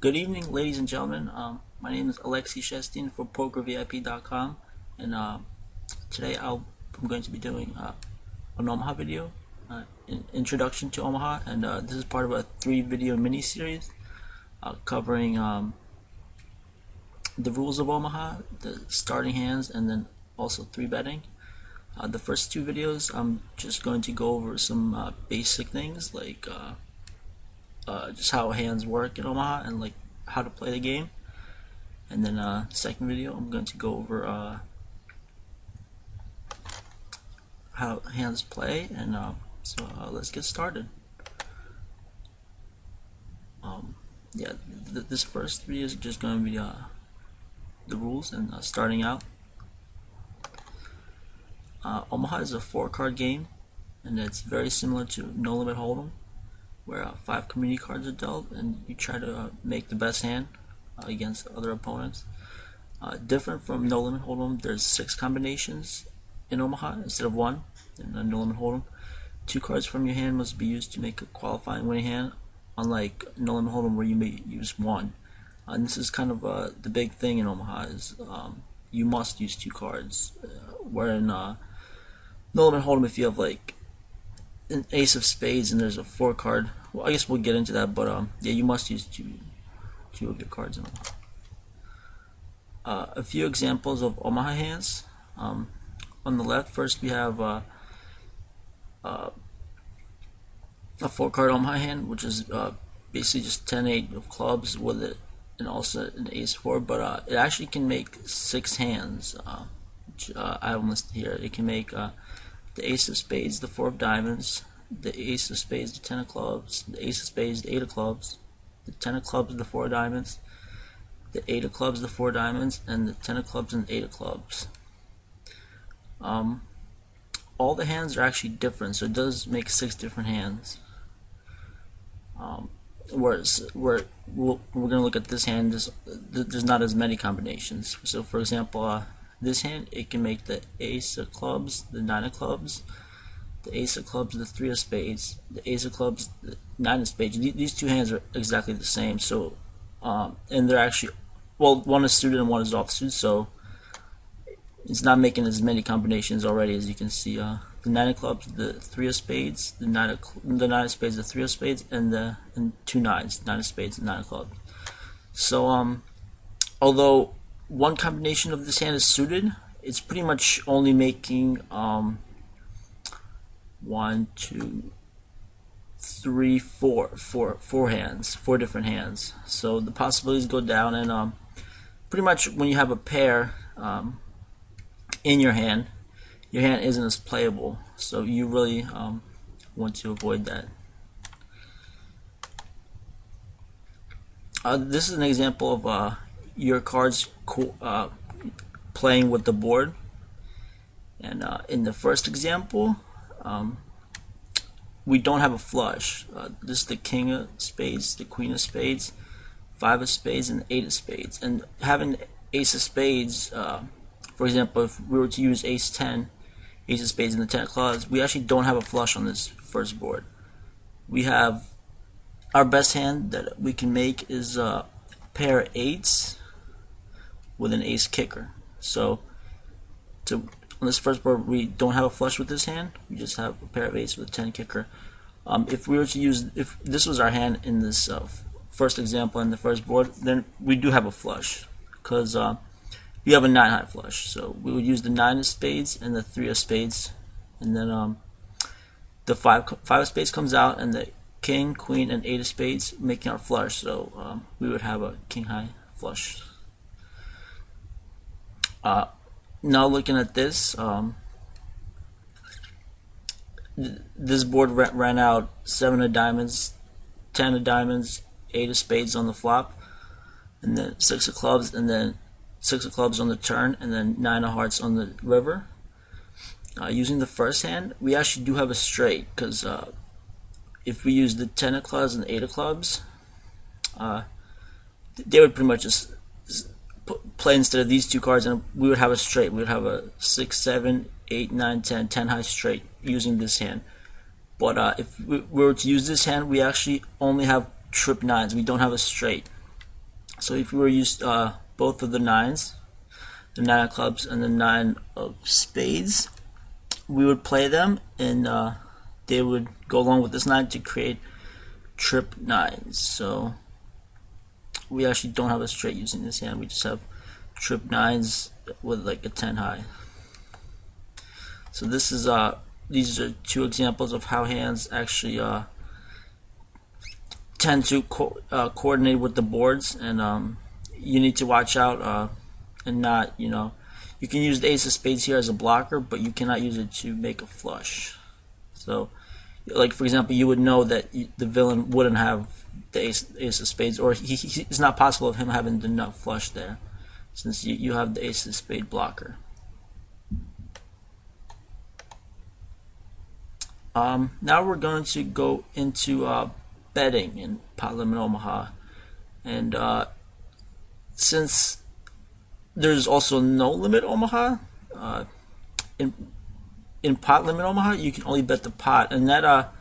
Good evening, ladies and gentlemen. My name is Alexi Shestin for PokerVIP.com, and today I'm going to be doing an Omaha video, an introduction to Omaha, and this is part of a 3-video mini-series covering the rules of Omaha, the starting hands, and then also 3-betting. The first 2 videos, I'm just going to go over some basic things like just how hands work in Omaha and like how to play the game. And then second video, I'm going to go over how hands play, and so let's get started. Yeah, this first video is just going to be the rules and starting out. Omaha is a 4-card game, and it's very similar to No Limit Hold'em, where 5 community cards are dealt, and you try to make the best hand against other opponents. Different from No Limit Hold'em, there's 6 combinations in Omaha instead of 1. In No Limit Hold'em, 2 cards from your hand must be used to make a qualifying winning hand, unlike No Limit Hold'em where you may use 1. And this is kind of the big thing in Omaha is you must use 2 cards. Where in No Limit Hold'em, if you have like an ace of spades and there's a 4-card, well, I guess we'll get into that, but yeah, you must use two of your cards in Omaha. A few examples of Omaha hands. On the left, first we have a 4-card Omaha hand, which is basically just 10-8 of clubs with it, and also an ace-4, but it actually can make 6 hands, which I have listed here. It can make the ace of spades, the 4 of diamonds, the ace of spades, the 10 of clubs, the ace of spades, the 8 of clubs, the 10 of clubs, the 4 of diamonds, the 8 of clubs, the 4 of diamonds, and the 10 of clubs and the 8 of clubs. All the hands are actually different, so it does make 6 different hands. Whereas we're going to look at this hand, there's not as many combinations. So for example, this hand, it can make the ace of clubs, the 9 of clubs, the ace of clubs, the 3 of spades, the ace of clubs, the 9 of spades. These 2 hands are exactly the same. So, and they're actually, well, one is suited and one is offsuit. So it's not making as many combinations already, as you can see. The 9 of clubs, the 3 of spades, the 9 of spades, the 3 of spades, and 2 nines, 9 of spades, and 9 of clubs. So, although one combination of this hand is suited, it's pretty much only making 1, 2, 3, 4 hands, 4 different hands. So the possibilities go down, and pretty much when you have a pair in your hand isn't as playable. So you really want to avoid that. This is an example of your cards playing with the board, and in the first example, we don't have a flush. This is the king of spades, the queen of spades, 5 of spades, and 8 of spades. And having ace of spades, for example, if we were to use ace 10, ace of spades, and the 10 of clubs, we actually don't have a flush on this first board. We have our best hand that we can make is a pair of 8s with an ace kicker. So on this first board, we don't have a flush with this hand. We just have a pair of 8s with a 10 kicker. If we were to use, if this was our hand in this first example in the first board, then we do have a flush, because you have a 9 high flush. So we would use the 9 of spades and the 3 of spades, and then the 5 of spades comes out, and the king, queen, and 8 of spades making our flush. So we would have a king high flush. Now looking at this, this board ran out 7 of diamonds, 10 of diamonds, 8 of spades on the flop, and then 6 of clubs, and then 6 of clubs on the turn, and then 9 of hearts on the river. Using the first hand, we actually do have a straight, because if we use the 10 of clubs and 8 of clubs, they would pretty much just play instead of these 2 cards, and we would have a straight. We would have a 6, 7, 8, 9, 10, 10 high straight using this hand. But if we were to use this hand, we actually only have trip 9s. We don't have a straight. So if we were used both of the nines, the 9 of clubs and the 9 of spades, we would play them, and they would go along with this 9 to create trip 9s. So we actually don't have a straight using this hand. We just have trip 9s with like a 10 high. So this is these are two examples of how hands actually tend to coordinate with the boards, and you need to watch out and not, you can use the ace of spades here as a blocker, but you cannot use it to make a flush. So like for example, you would know that the villain wouldn't have the ace of spades, or it's not possible of him having the nut flush there, since you have the ace of spade blocker. Now we're going to go into betting in Pot Limit Omaha, and since there's also no limit Omaha, in Pot Limit Omaha you can only bet the pot, and that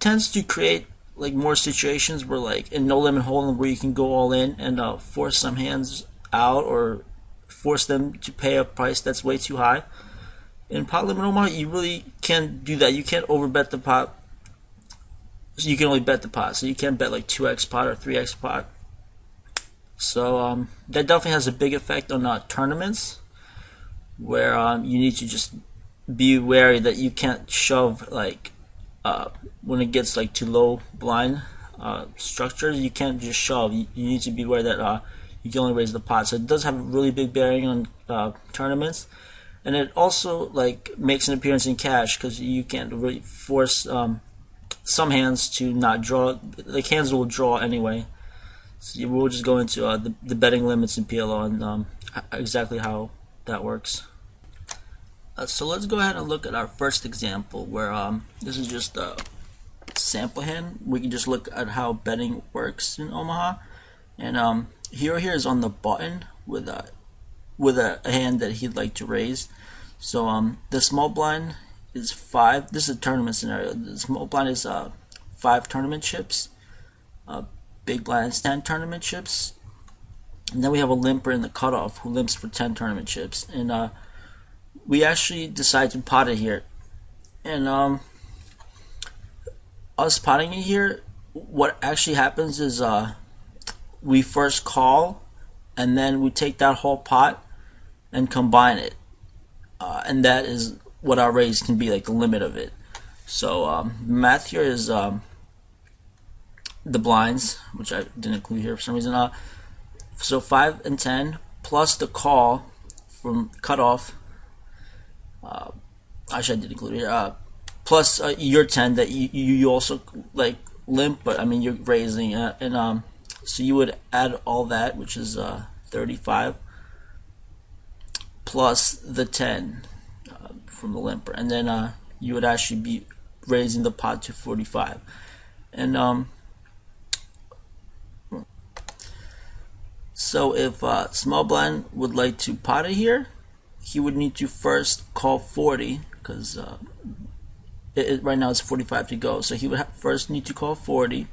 tends to create like more situations where, like in no limit hold'em, where you can go all in and force some hands out, or force them to pay a price that's way too high. In Pot Limit Omaha, you really can't do that. You can't overbet the pot. So you can only bet the pot. So you can't bet like 2x pot or 3x pot. So that definitely has a big effect on tournaments, where you need to just be wary that you can't shove, like when it gets like too low blind structures. You can't just shove. You need to be aware that you can only raise the pot. So it does have a really big bearing on tournaments. And it also like makes an appearance in cash, because you can't really force some hands to not draw. Like hands will draw anyway. So we'll just go into the betting limits in PLO and exactly how that works. So let's go ahead and look at our first example, where this is just a sample hand. We can just look at how betting works in Omaha, and here is on the button with a hand that he'd like to raise. So the small blind is 5. This is a tournament scenario. The small blind is 5 tournament chips. Big blind is 10 tournament chips. And then we have a limper in the cutoff who limps for 10 tournament chips. And we actually decide to pot it here. And us potting it here, what actually happens is we first call, and then we take that whole pot and combine it, and that is what our raise can be, like the limit of it. So math here is the blinds, which I didn't include here for some reason. So 5 and 10 plus the call from cutoff. Actually, I did include it here. Plus your 10 that you also like limp, but I mean you're raising, and so you would add all that, which is 35, plus the 10 from the limper, and then you would actually be raising the pot to 45. And so if small blind would like to pot it here, he would need to first call 40, because right now it's 45 to go. So he would first need to call 40,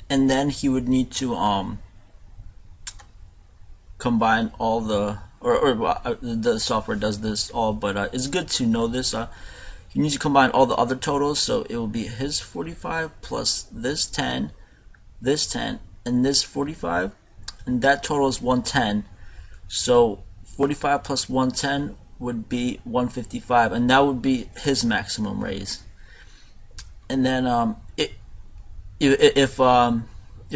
and then he would need to combine all the the software does this all, but it's good to know this. You need to combine all the other totals, so it will be his 45 plus this 10, and this 45, and that total is 110. So 45 plus 110 would be 155, and that would be his maximum raise. And then if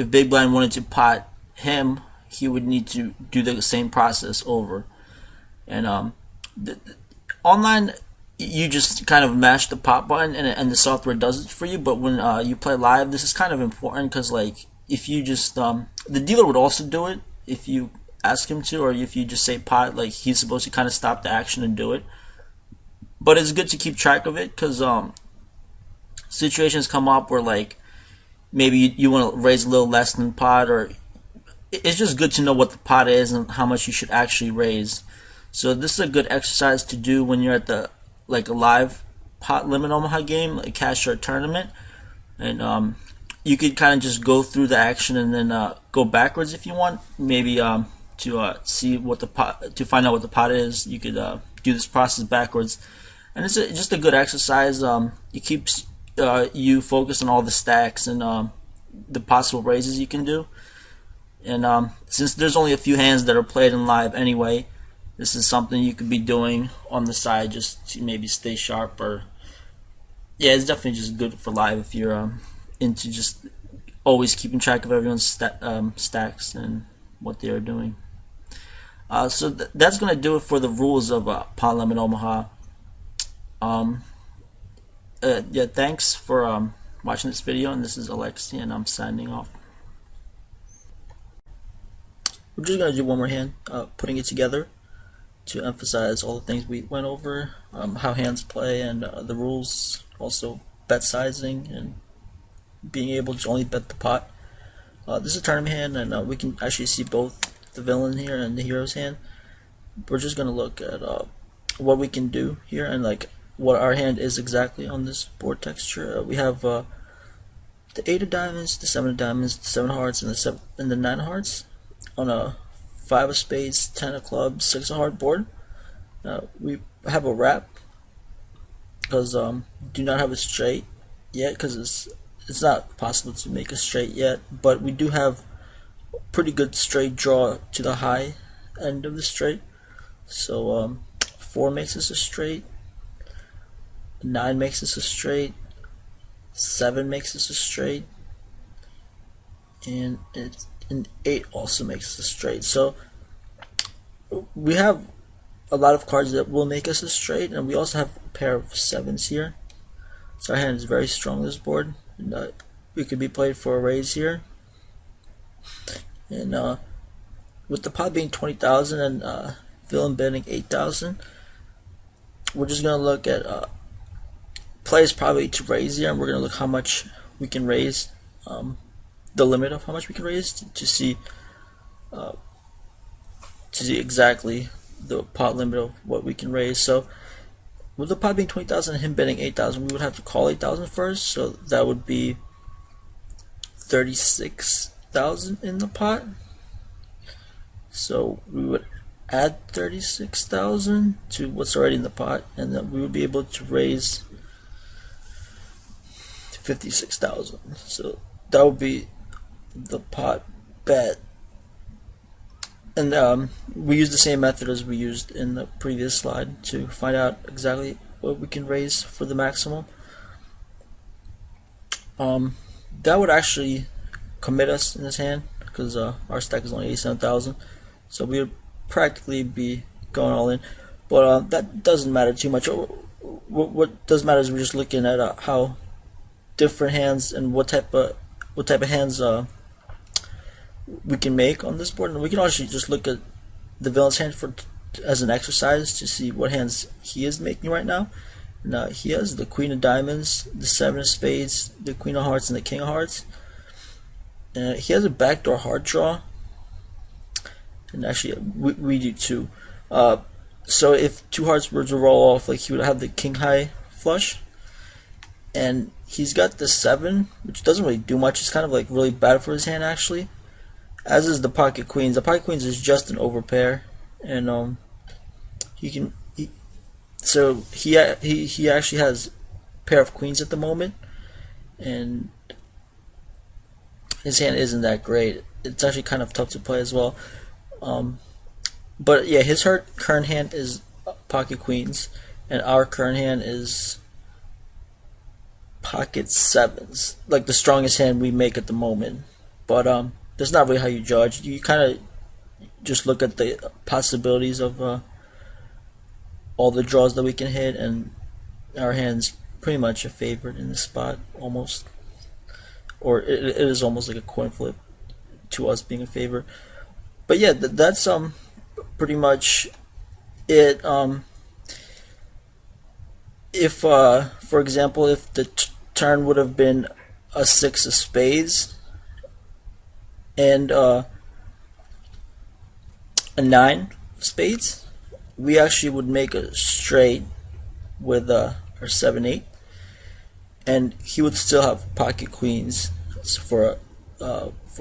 Big Blind wanted to pot him, he would need to do the same process over. And online, you just kind of mash the pot button, and the software does it for you. But when you play live, this is kind of important, because like if you just the dealer would also do it if you ask him to, or if you just say pot, like he's supposed to kind of stop the action and do it. But it's good to keep track of it, because situations come up where like maybe you want to raise a little less than pot, or it's just good to know what the pot is and how much you should actually raise. So this is a good exercise to do when you're at a live Pot Limit Omaha game, like cash or tournament, and you could kind of just go through the action and then go backwards if you want. Maybe to see what the pot, to find out what the pot is, you could do this process backwards, and it's just a good exercise. It keeps you focused on all the stacks and the possible raises you can do. And since there's only a few hands that are played in live anyway, this is something you could be doing on the side just to maybe stay sharp. Or yeah, it's definitely just good for live if you're into just always keeping track of everyone's stacks and what they are doing. So that's going to do it for the rules of Pot Limit Omaha. Yeah, thanks for watching this video, and this is Alexi, and I'm signing off. We're just going to do one more hand, putting it together to emphasize all the things we went over, how hands play and the rules, also bet sizing and being able to only bet the pot. This is a tournament hand, and we can actually see both the villain here and the hero's hand. We're just going to look at what we can do here and like what our hand is exactly on this board texture. We have the 8 of diamonds, the 7 of diamonds, the 7 of hearts, and the 9 of hearts on a 5 of spades, 10 of clubs, 6 of heart board. We have a wrap because do not have a straight yet because it's not possible to make a straight yet, but we do have pretty good straight draw to the high end of the straight. So 4 makes us a straight, 9 makes us a straight, 7 makes us a straight, and 8 also makes us a straight. So we have a lot of cards that will make us a straight, and we also have a pair of 7s here. So our hand is very strong this board, and we could be played for a raise here. And with the pot being 20,000 and villain betting 8,000, we're just gonna look at plays probably to raise here, and we're gonna look how much we can raise, the limit of how much we can raise to see exactly the pot limit of what we can raise. So with the pot being 20,000 and him betting 8,000, we would have to call 8,000 first, so that would be 36,000 in the pot. So we would add 36,000 to what's already in the pot, and then we would be able to raise 56,000. So that would be the pot bet. And we use the same method as we used in the previous slide to find out exactly what we can raise for the maximum. That would actually commit us in this hand because our stack is only 87,000, so we would practically be going all in. But that doesn't matter too much. What does matter is we're just looking at how different hands and what type of hands we can make on this board, and we can actually just look at the villain's hand as an exercise to see what hands he is making right now. Now he has the Queen of Diamonds, the 7 of Spades, the Queen of Hearts, and the King of Hearts. He has a backdoor heart draw, and actually we do too. So if 2 hearts were to roll off, like he would have the King High flush, and he's got the 7, which doesn't really do much. It's kind of like really bad for his hand actually. As is the Pocket Queens. The Pocket Queens is just an overpair, and he actually has a pair of queens at the moment, and his hand isn't that great. It's actually kind of tough to play as well. But yeah, his current hand is Pocket Queens, and our current hand is Pocket 7s, like the strongest hand we make at the moment. But that's not really how you judge. You kind of just look at the possibilities of all the draws that we can hit, and our hand's pretty much a favorite in this spot, almost, or it is almost like a coin flip to us being a favorite. But yeah, that's pretty much it. If for example, if the turn would have been a 6 of spades and a 9 of spades, we actually would make a straight with our 7-8, and he would still have Pocket Queens for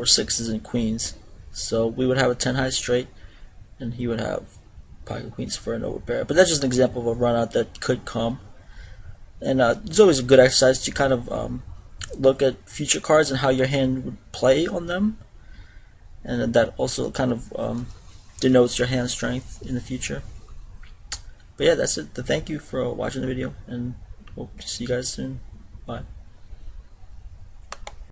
sixes and queens. So we would have a 10 high straight, and he would have pocket queens for an overpair. But that's just an example of a run out that could come. And it's always a good exercise to kind of look at future cards and how your hand would play on them, and that also kind of denotes your hand strength in the future. But yeah, that's it. Thank you for watching the video, and we'll see you guys soon. Bye.